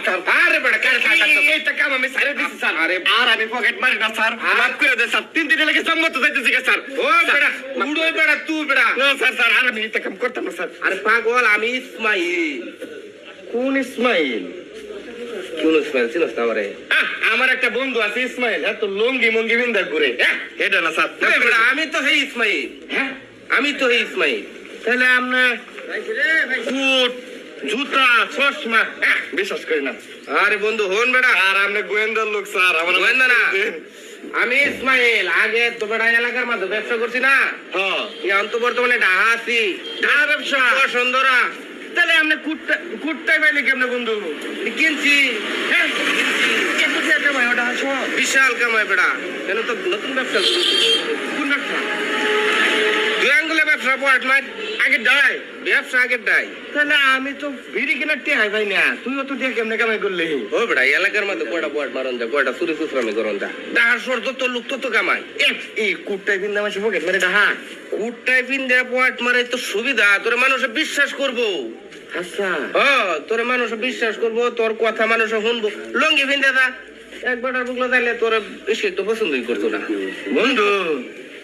Sir আরে বেটা কার এইটা কাম আমি সাইরে দিছি স্যার আরে আর আমি পকেট মারি না স্যার মাফ করে দে স্যার 3 দিনের লাগে সম্মত যাইতেছি স্যার ও বেটা উড়োই বেটা তুই বেটা না স্যার স্যার আর আমি এইটা কাম করতাম না স্যার আরে পাগল আমি ইসমাইল কোন ইসমাইল কোন ইসমাইল চিনস না আমারে আমার একটা বন্ধু আছে ইসমাইল এত লঙ্গি মঙ্গি বিন্দা ঘুরে এটা না স্যার আরে বেটা আমি তো হেই ইসমাইল হ্যাঁ আমি তো হেই ইসমাইল তাহলে আপনি বুট জুতা চশমা বিশ্বাস করি না আরে বন্ধু হন বেটা আর আপনি গোয়েন্দার লোক স্যার আমার গোয়েন্দা না আমি ইসমাইল আগে তো বেটা এলাকার মধ্যে ব্যবসা করছি না হ্যাঁ এখন তো বর্তমানে ঢাহা আছি ঢাকা ব্যবসা সুন্দরা তাহলে আপনি কুটটাই পাইলে কেমনে বন্ধু কিনছি হ্যাঁ কত টাকা কামাই ওটা আছো বিশাল কামাই বেটা কেন তো নতুন ব্যবসা কোন ব্যবসা দুই আঙ্গুলে ব্যবসা পড়াট মার আগে ডাই ব্যবসা আগের ডাই তাহলে আমি তো বিড়ি কেনার টেহাই ভাই না তুইও তো দিয়ে কেমনে কামাই করলি ও বেটা এলাকার মধ্যে কয়টা পড়াট মারন যা কয়টা চুরি চুসরামি করন যা ডাহার সর তো লোক তো কামাই এই কুটটাই কিন্তু আমার পকেট মেরে ডাহা কুটটাই পিন্দে পড়াট মারে তো সুবিধা তোর মানুষে বিশ্বাস করবো আচ্ছা তোর মানুষ বিশ্বাস করবো তোর কথা মানুষ শুনবো লঙ্গি পিন্দে দা একবার বুকলো তাইলে তোর বেশি তো পছন্দই করতো না বন্ধু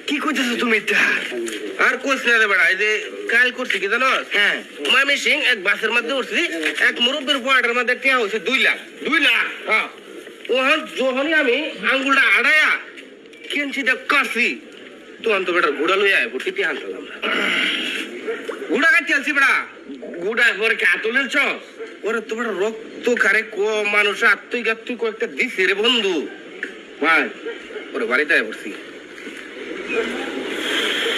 কি করতেছো তুমি এটা আর কোচ না রে বেড়া এই যে কাল করছি কি জানো হ্যাঁ মামি সিং এক বাসের মধ্যে উঠছি এক মুরব্বীর পয়েন্টের মধ্যে টিয়া হয়েছে 2 লাখ 2 লাখ হ্যাঁ ওখান যখনই আমি আঙ্গুলটা আড়াইয়া কেঞ্চিটা কাশি তখন তো বেটার ঘোড়া লইয়া ভর্তি টিয়া আনতাম ঘোড়া কাটি আনছি বেড়া গুড়া পরে কে আতুলের ছ ওরে তো বেটা রক্ত কারে মানুষ আত্মই গাত্তুই কয়েকটা দিছি রে বন্ধু ভাই ওরে বাড়িতে আয় পড়ছি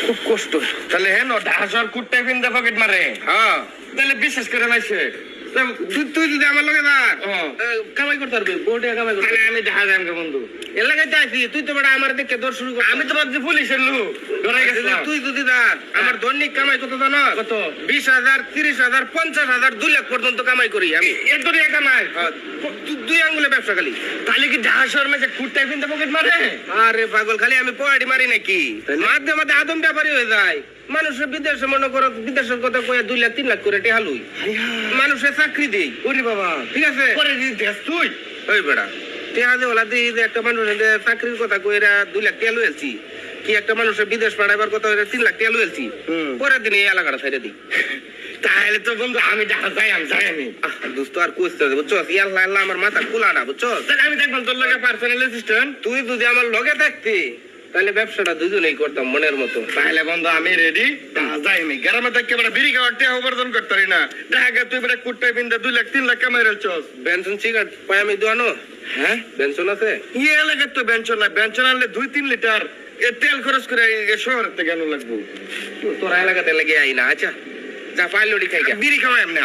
খুব কষ্ট তাহলে হেন ঢাসর কুটটাই পিন্দা পকেট মারে হ্যাঁ তাহলে বিশ্বাস করে লাইছে তুই যদি আমার লগে না হ্যাঁ। কামাই করতে পারবি কোটে কামাই করতে তাহলে আমি দেখা যাই আমাকে বন্ধু এলাকায় আছি তুই তো বেটা আমার দেখে দর শুরু কর আমি তো ভাবছি পুলিশের লোক ধরাই গেছিলাম তুই যদি দাঁড় আমার দৈনিক কামাই কত জানো কত 20,000 30,000 50,000 2 লাখ পর্যন্ত কামাই করি আমি এত টাকা কামাই দুই আঙ্গুলে ব্যবসা খালি তাহলে কি ঢাসর মাঝে কুটটাই পিন্দা পকেট মারে আরে পাগল খালি আমি পয়াটি মারি নাকি মাঝে মাঝে আদম ব্যাপারী হয়ে যায় মানুষের বিদেশে মনে করো বিদেশের কথা কয়ে 2 লাখ 3 লাখ করে টেহালুই মানুষের চাকরি দেই ওরে বাবা ঠিক আছে পরে দিস তুই ওই বেড়া টেহা দে ওলা দিই যে একটা মানুষের চাকরির কথা কইরা 2 লাখ টেহা লইছি কি একটা মানুষের বিদেশ পাঠাইবার কথা কইরা 3 লাখ টেহা লইছি পরের দিন এই এলাকাটা ছাইড়া দিই তাহলে তো বন্ধু আমি ঢাকা যাই আমি দোস্ত আর কইতে বুঝছো আল্লাহ আল্লাহ আমার মাথা কুলাটা বুঝছো তাহলে আমি দেখলাম তোর লগে পার্সোনাল অ্যাসিস্ট্যান্ট তুই যদি আমার লগে থাকতি তাহলে ব্যবসাটা দুজনেই করতাম মনের মতো তাহলে বন্ধু আমি রেডি যাই আমি গ্রামে থাকি বড় বিড়ি খাওয়ার টেহা উপার্জন করতে পারি না ঢাকা তুই বড় কুটটাই পিন্দা 2 লাখ 3 লাখ কামাই রেছস বেনসন সিগারেট পাই আমি দোয়ানো হ্যাঁ বেনসন আছে ইয়ে এলাকার তো বেঞ্চন না বেঞ্চন আনলে 2-3 লিটার এ তেল খরচ করে শহর থেকে কেন লাগবো তোরা এলাকাতে লেগে আই না আচ্ছা যা পাইলটি খাই বিড়ি খাওয়াই এমনি